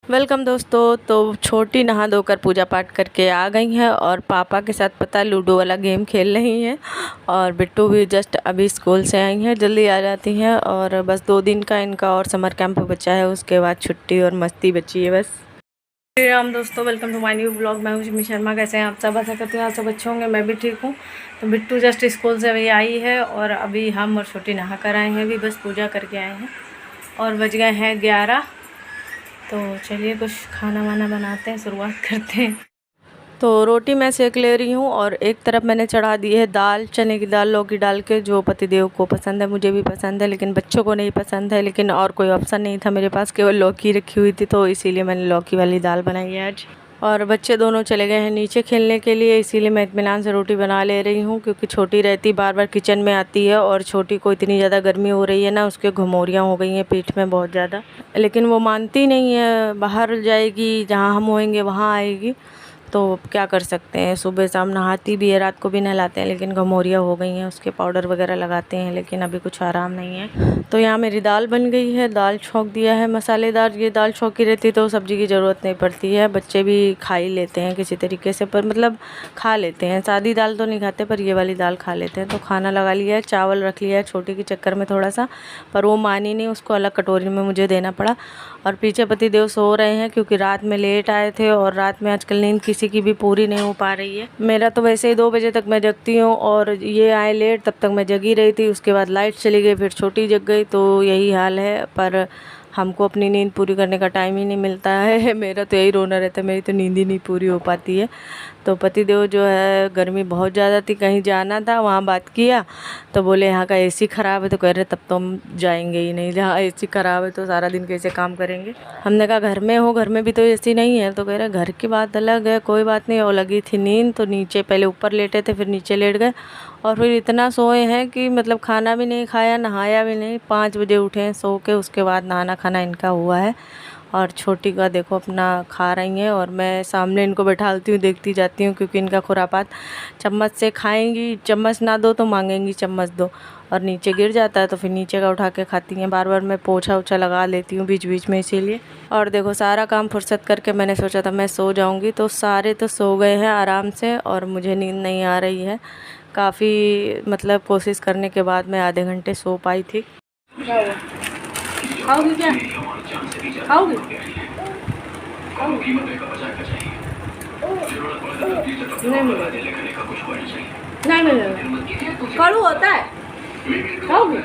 Welcome दोस्तों। तो छोटी नहा धोकर पूजा पाठ करके आ गई हैं और पापा के साथ पता लूडो वाला गेम खेल रही हैं। और बिट्टू भी जस्ट अभी स्कूल से आई हैं, जल्दी आ जाती हैं। और बस 2 दिन का इनका और समर कैंप बचा है, उसके बाद छुट्टी और मस्ती बची है बस। श्री राम दोस्तों, welcome to my new blog. मैं हूँ सिमी शर्मा। कैसे हैं आप सब? आशा करती हूँ आप सब अच्छे होंगे। मैं भी ठीक हूँ। तो बिट्टू जस्ट स्कूल से अभी आई है और अभी हम और छोटी नहा कर आए हैं, अभी बस पूजा करके आए हैं और बज गए हैं 11। तो चलिए कुछ खाना वाना बनाते हैं, शुरुआत करते हैं। तो रोटी मैं सेक ले रही हूँ और एक तरफ मैंने चढ़ा दी है दाल, चने की दाल लौकी डाल के, जो पतिदेव को पसंद है, मुझे भी पसंद है, लेकिन बच्चों को नहीं पसंद है। लेकिन और कोई ऑप्शन नहीं था मेरे पास, केवल लौकी रखी हुई थी, तो इसीलिए मैंने लौकी वाली दाल बनाई है आज। और बच्चे दोनों चले गए हैं नीचे खेलने के लिए, इसीलिए मैं इत्मीनान से रोटी बना ले रही हूँ, क्योंकि छोटी रहती बार बार किचन में आती है और छोटी को इतनी ज़्यादा गर्मी हो रही है ना, उसके घुमौरियाँ हो गई हैं पीठ में बहुत ज़्यादा। लेकिन वो मानती नहीं है, बाहर जाएगी, जहाँ हम होएंगे वहाँ आएगी। तो क्या कर सकते हैं, सुबह शाम नहाती भी है, रात को भी नहलाते हैं, लेकिन घमौरियाँ हो गई हैं, उसके पाउडर वगैरह लगाते हैं, लेकिन अभी कुछ आराम नहीं है। तो यहाँ मेरी दाल बन गई है, दाल छौंक दिया है मसालेदार। ये दाल छौंकी रहती तो सब्ज़ी की ज़रूरत नहीं पड़ती है, बच्चे भी खा ही लेते हैं किसी तरीके से, पर मतलब खा लेते हैं। सादी दाल तो नहीं खाते, पर ये वाली दाल खा लेते हैं। तो खाना लगा लिया है, चावल रख लिया है छोटी के चक्कर में थोड़ा सा, पर वो मानी नहीं, उसको अलग कटोरी में मुझे देना पड़ा। और पीछे पतिदेव सो रहे हैं, क्योंकि रात में लेट आए थे और रात में आजकल नींद किसी की भी पूरी नहीं हो पा रही है। मेरा तो वैसे ही 2 बजे तक मैं जगती हूँ और ये आए लेट, तब तक मैं जगी रही थी। उसके बाद लाइट चली गई, फिर छोटी जग गई, तो यही हाल है। पर हमको अपनी नींद पूरी करने का टाइम ही नहीं मिलता है। मेरा तो यही रोना रहता है, मेरी तो नींद ही नहीं पूरी हो पाती है। तो पतिदेव जो है, गर्मी बहुत ज़्यादा थी, कहीं जाना था, वहाँ बात किया तो बोले यहाँ का एसी ख़राब है। तो कह रहे तब तो हम जाएंगे ही नहीं, जहाँ एसी ख़राब है तो सारा दिन कैसे काम करेंगे। हमने कहा घर में हो, घर में भी तो एसी नहीं है। तो कह रहे घर की बात अलग है, कोई बात नहीं। और लगी थी नींद, तो नीचे पहले ऊपर लेटे थे, फिर नीचे लेट गए और फिर इतना सोए हैं कि मतलब खाना भी नहीं खाया, नहाया भी नहीं। 5 बजे उठे हैं सो के, उसके बाद नहाना खाना इनका हुआ है। और छोटी का देखो अपना खा रही हैं और मैं सामने इनको बैठालती हूँ, देखती जाती हूँ, क्योंकि इनका खुरापात चम्मच से खाएंगी, चम्मच ना दो तो मांगेंगी चम्मच दो, और नीचे गिर जाता है तो फिर नीचे का उठा के खाती हैं। बार बार मैं पोछा उछा लगा लेती हूँ बीच बीच में, इसीलिए। और देखो सारा काम फुर्सत करके मैंने सोचा था मैं सो जाऊँगी, तो सारे तो सो गए हैं आराम से और मुझे नींद नहीं आ रही है। काफ़ी मतलब कोशिश करने के बाद मैं आधे घंटे सो पाई थी। क्या हुआ? खाओगी क्या? खाओगी? नहीं मिलेगा, कड़ू होता है। खाओगी?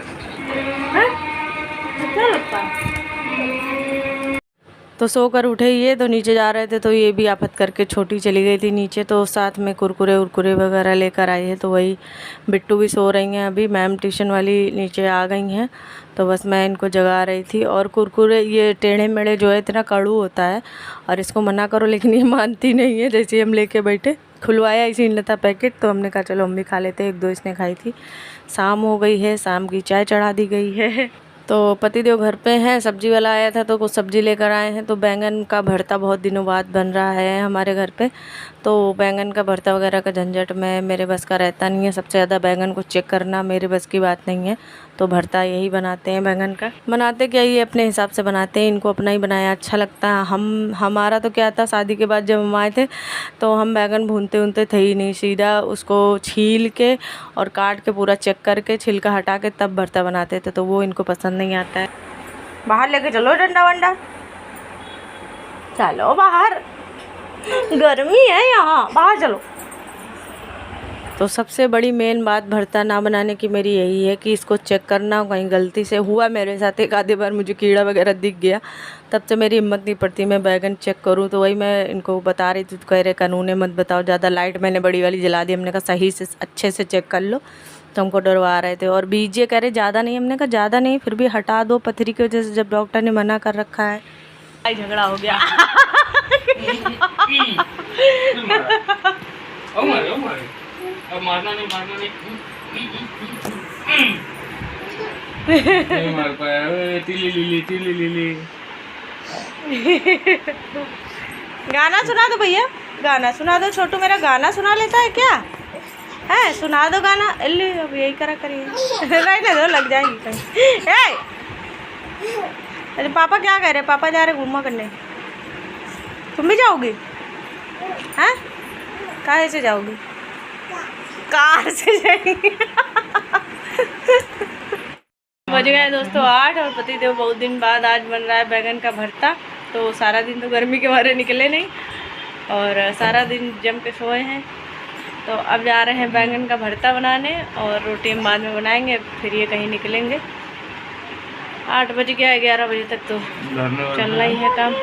क्या लगता है? तो सोकर उठे ये, तो नीचे जा रहे थे, तो ये भी आफत करके छोटी चली गई थी नीचे, तो साथ में कुरकुरे उरकुरे वगैरह लेकर आई है। तो वही बिट्टू भी सो रही हैं अभी, मैम ट्यूशन वाली नीचे आ गई हैं, तो बस मैं इनको जगा रही थी। और कुरकुरे ये टेढ़े मेढ़े जो है इतना कड़ू होता है, और इसको मना करो लेकिन ये मानती नहीं है। जैसे हम लेके बैठे, खुलवाया इसी ने था पैकेट, तो हमने कहा चलो हम भी खा लेते हैं, 1-2 इसने खाई थी। शाम हो गई है, शाम की चाय चढ़ा दी गई है। तो पतिदेव घर पे हैं, सब्जी वाला आया था तो कुछ सब्जी लेकर आए हैं। तो बैंगन का भरता बहुत दिनों बाद बन रहा है हमारे घर पे, तो बैंगन का भरता वगैरह का झंझट में मेरे बस का रहता नहीं है। सबसे ज़्यादा बैंगन को चेक करना मेरे बस की बात नहीं है, तो भरता यही बनाते हैं बैंगन का। बनाते क्या, ये अपने हिसाब से बनाते हैं, इनको अपना ही बनाया अच्छा लगता है। हमारा तो क्या था, शादी के बाद जब हम आए थे तो हम बैंगन भूनते उनते थे ही नहीं, सीधा उसको छील के और काट के पूरा चेक करके छिलका हटा के तब भरता बनाते थे, तो वो इनको पसंद नहीं आता है। बाहर लेके चलो डंडा वंडा, चलो बाहर, गर्मी है यहाँ, बाहर चलो। तो सबसे बड़ी मेन बात भरता ना बनाने की मेरी यही है कि इसको चेक करना। कहीं गलती से हुआ मेरे साथ, एक आधे बार मुझे कीड़ा वगैरह दिख गया, तब से मेरी हिम्मत नहीं पड़ती मैं बैगन चेक करूं। तो वही मैं इनको बता रही थी, तो कह रहे कानून मत बताओ ज़्यादा। लाइट मैंने बड़ी वाली जला दी, हमने कहा सही से अच्छे से चेक कर लो, तो हमको डरवा रहे थे। और बीजे कह रहे ज़्यादा नहीं, हमने कहा ज़्यादा नहीं, फिर भी हटा दो, पथरी की वजह से जब डॉक्टर ने मना कर रखा है। झगड़ा हो गया। अब मारना नहीं मार पाया। तिली गाना सुना दो भैया, गाना सुना दो। छोटू मेरा गाना सुना लेता है क्या? है, सुना दो गाना। अल्ले अब यही करा करिए। रहने दो, लग जाएगी कहीं। अरे पापा क्या कह रहे? पापा जा रहे घूमा करने। तुम भी जाओगी? हैं? कार से जाओगी? कार से जाएंगी। बज गए दोस्तों 8 और पतिदेव बहुत दिन बाद आज बन रहा है बैगन का भरता। तो सारा दिन तो गर्मी के मारे निकले नहीं और सारा दिन जम के सोए हैं। तो अब जा रहे हैं बैंगन का भरता बनाने और रोटी हम बाद में बनाएंगे, फिर ये कहीं निकलेंगे। 8 बज गया, 11 बजे तक तो चलना ही है काम।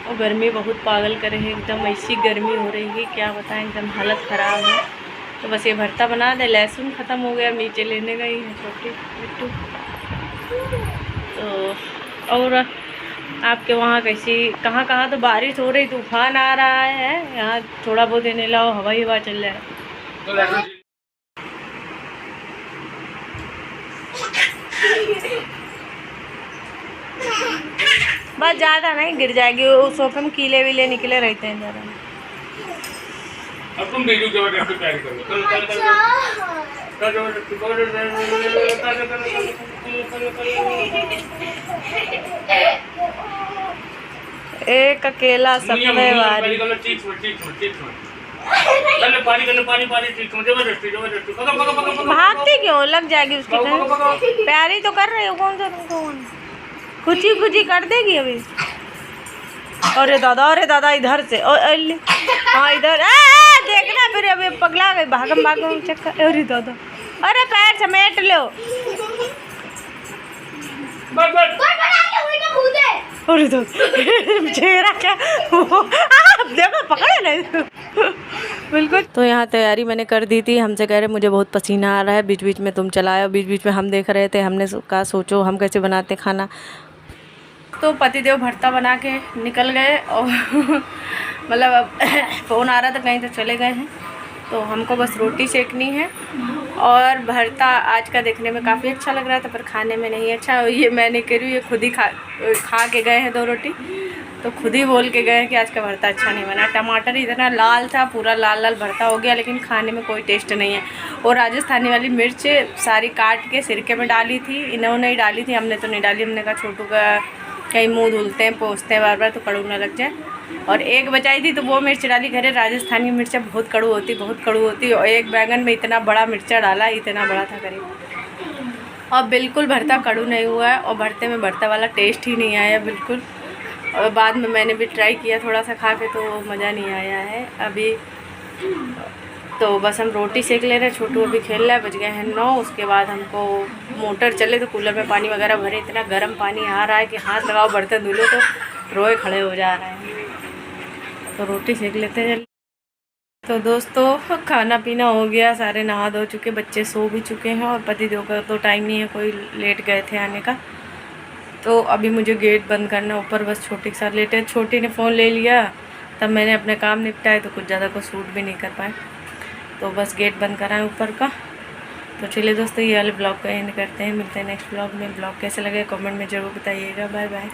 और गर्मी बहुत पागल करे है, एकदम ऐसी गर्मी हो रही है क्या बताएं, एकदम हालत ख़राब है। तो बस ये भरता बना दे। लहसुन ख़त्म हो गया, नीचे लेने गई है छोटी बिट्टू। तो और आपके वहाँ कैसी कहाँ कहाँ तो बारिश हो रही, तूफान आ रहा है। यहाँ थोड़ा बहुत देने लाओ, हवा चल रहा है। बस ज़्यादा नहीं, गिर जाएगी। वो सोफे में कीले वीले निकले रहते हैं ज़्यादा। अब तुम वीडियो जबरदस्ती तैयारी करो। एक अकेला सपने वाली। भागती क्यों? लग जाएगी उसकी। प्यारी तो कर रही हो, कौन सा तुमको खुची खुची कर देगी अभी। अरे दादा इधर से। हाँ इधर देखना, फिर अभी पगला गई, भागम चक्कर। अरे दादा, अरे पैर समेट लो। अरे दादा चेहरा क्या देखो, पकड़े नहीं बिल्कुल। तो यहाँ तैयारी मैंने कर दी थी। हमसे कह रहे मुझे बहुत पसीना आ रहा है, बीच बीच में तुम चलाओ। बीच बीच में हम देख रहे थे, हमने कहा सोचो हम कैसे बनाते खाना। तो पतिदेव भरता बना के निकल गए और मतलब अब फ़ोन आ रहा था कहीं तो चले गए हैं। तो हमको बस रोटी सेकनी है। और भरता आज का देखने में काफ़ी अच्छा लग रहा था, पर खाने में नहीं अच्छा। ये मैं नहीं कह रही हूँ, ये खुद ही खा के गए हैं 2 रोटी। तो खुद ही बोल के गए हैं कि आज का भरता अच्छा नहीं बना। टमाटर इतना लाल था, पूरा लाल भरता हो गया, लेकिन खाने में कोई टेस्ट नहीं है। और राजस्थानी वाली मिर्च सारी काट के सिरके में डाली थी, इन्होंने ही डाली थी, हमने तो नहीं डाली। हमने कहा छोटू का कहीं मुँह धुलते हैं, पोंछते हैं बार तो कड़ू ना लग जाए। और एक बचाई थी तो वो मिर्च डाली। घरे राजस्थानी मिर्चा बहुत कड़ू होती। और एक बैंगन में इतना बड़ा मिर्चा डाला, इतना बड़ा था करीब। और बिल्कुल भरता कड़ू नहीं हुआ है, और भरते में भरता वाला टेस्ट ही नहीं आया बिल्कुल। और बाद में मैंने भी ट्राई किया थोड़ा सा खा के, तो मज़ा नहीं आया है अभी। तो बस हम रोटी सेक ले रहे हैं। छोटू अभी खेल रहा है। बज गए हैं 9। उसके बाद हमको मोटर चले तो कूलर में पानी वगैरह भरे, इतना गर्म पानी आ रहा है कि हाथ लगाओ बर्तन धुलो तो रोए खड़े हो जा रहे हैं। तो रोटी सेक लेते हैं। तो दोस्तों खाना पीना हो गया, सारे नहा धो चुके, बच्चे सो भी चुके हैं। और पतिदेव का तो टाइम नहीं है, कोई लेट गए थे आने का। तो अभी मुझे गेट बंद करना, ऊपर बस छोटी के साथ लेटे। छोटी ने फ़ोन ले लिया, तब मैंने अपने काम निपटाए, तो कुछ ज़्यादा को शूट भी नहीं कर पाए। तो बस गेट बंद कराएं ऊपर का। तो चलिए दोस्तों, ये वाले ब्लॉग का एंड करते हैं। मिलते हैं नेक्स्ट ब्लॉग में। ब्लॉग कैसे लगे कमेंट में ज़रूर बताइएगा। Bye bye.